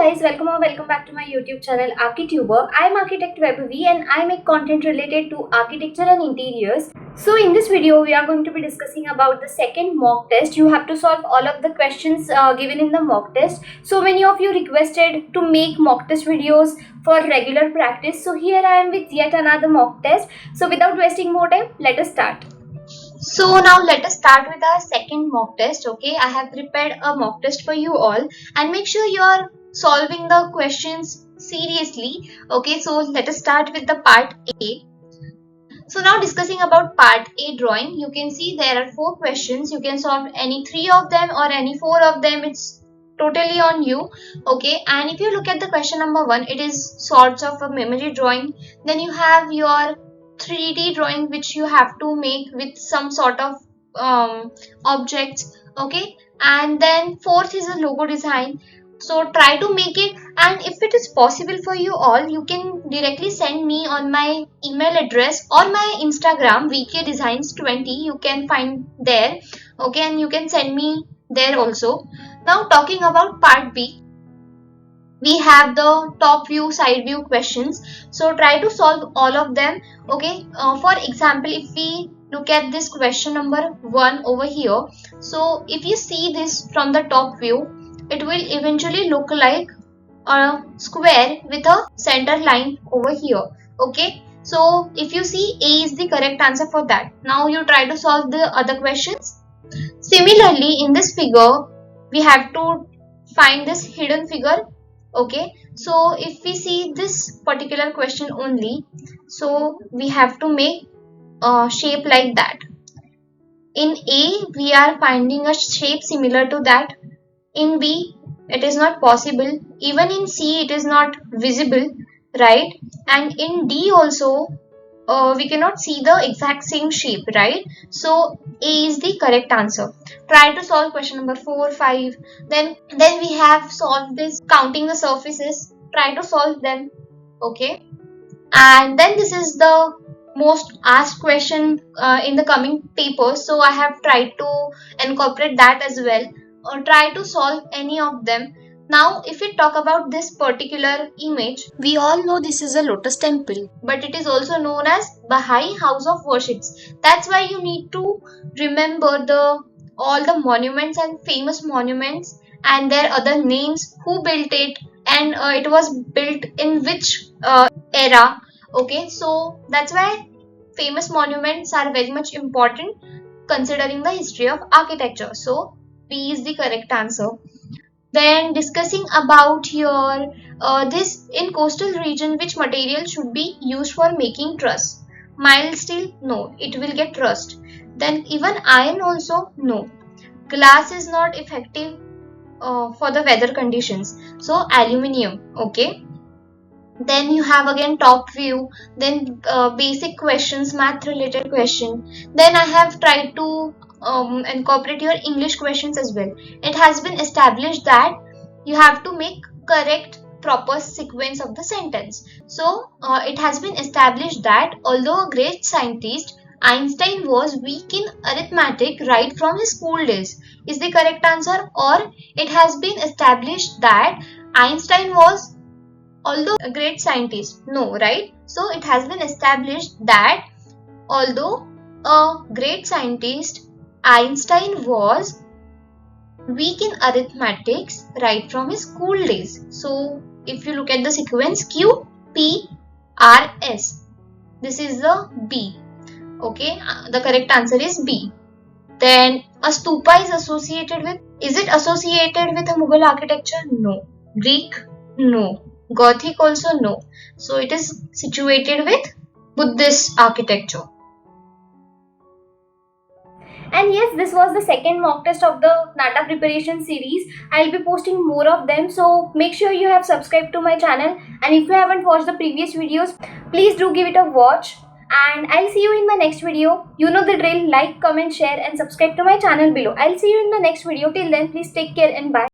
guys, welcome or welcome back to my YouTube channel Archituber. I am architect Vaibhavi and I make content related to architecture and interiors. So in this video we are going to be discussing about the second mock test. You have to solve all of the questions given in the mock test. So many of you requested to make mock test videos for regular practice. So here I am with yet another mock test. So without wasting more time, let us start. So now let us start with our second mock test. Okay, I have prepared a mock test for you all and make sure you are solving the questions seriously. Okay, so let us start with the part A. So now discussing about part A drawing, you can see there are 4 questions. You can solve any 3 of them or any 4 of them. It's totally on you. Okay, and if you look at the question number 1, it is sorts of a memory drawing. Then you have your 3D drawing which you have to make with some sort of objects. Okay, and then 4th is a logo design. So try to make it, and if it is possible for you all, you can directly send me on my email address or my Instagram vkdesigns20. You can find there. Okay, and you can send me there also. Now talking about part B, we have the top view, side view questions. So try to solve all of them. Okay, for example, if we look at this question number 1 over here, so if you see this from the top view, it will eventually look like a square with a center line over here. Okay, so if you see, A is the correct answer for that. Now you try to solve the other questions. Similarly, in this figure, we have to find this hidden figure. Okay, so if we see this particular question only, so we have to make a shape like that. In A, we are finding a shape similar to that. In B, it is not possible. Even in C, it is not visible, right? And in D also, we cannot see the exact same shape, right? So A is the correct answer. Try to solve question number 4, 5. Then we have solved this counting the surfaces. Try to solve them. Okay. And then this is the most asked question in the coming papers. So I have tried to incorporate that as well. Or try to solve any of them. Now if we talk about this particular image, we all know this is a lotus temple, but it is also known as Baha'i house of worships. That's why you need to remember all the monuments and famous monuments and their other names, who built it, and it was built in which era. Okay, so that's why famous monuments are very much important considering the history of architecture. So B is the correct answer. Then discussing about your this in coastal region, which material should be used for making truss? Mild steel? No, it will get rust. Then even iron also? No. Glass is not effective for the weather conditions. So aluminium. Okay. Then you have again top view, then basic questions, math related question. Then I have tried to incorporate your English questions as well. It has been established that you have to make correct proper sequence of the sentence. So it has been established that although a great scientist, Einstein was weak in arithmetic right from his school days. Is the correct answer? Or it has been established that Einstein was although a great scientist? No, right? So it has been established that although a great scientist, Einstein was weak in arithmetics right from his school days. So if you look at the sequence Q, P, R, S, this is the B. Okay, the correct answer is B. Then a stupa is associated with, is it associated with a Mughal architecture? No. Greek? No. Gothic also? No. So it is situated with Buddhist architecture. And yes, this was the second mock test of the NATA preparation series. I'll be posting more of them, so make sure you have subscribed to my channel. And if you haven't watched the previous videos, please do give it a watch. And I'll see you in my next video. You know the drill. Like, comment, share and subscribe to my channel below. I'll see you in the next video. Till then, please take care and bye.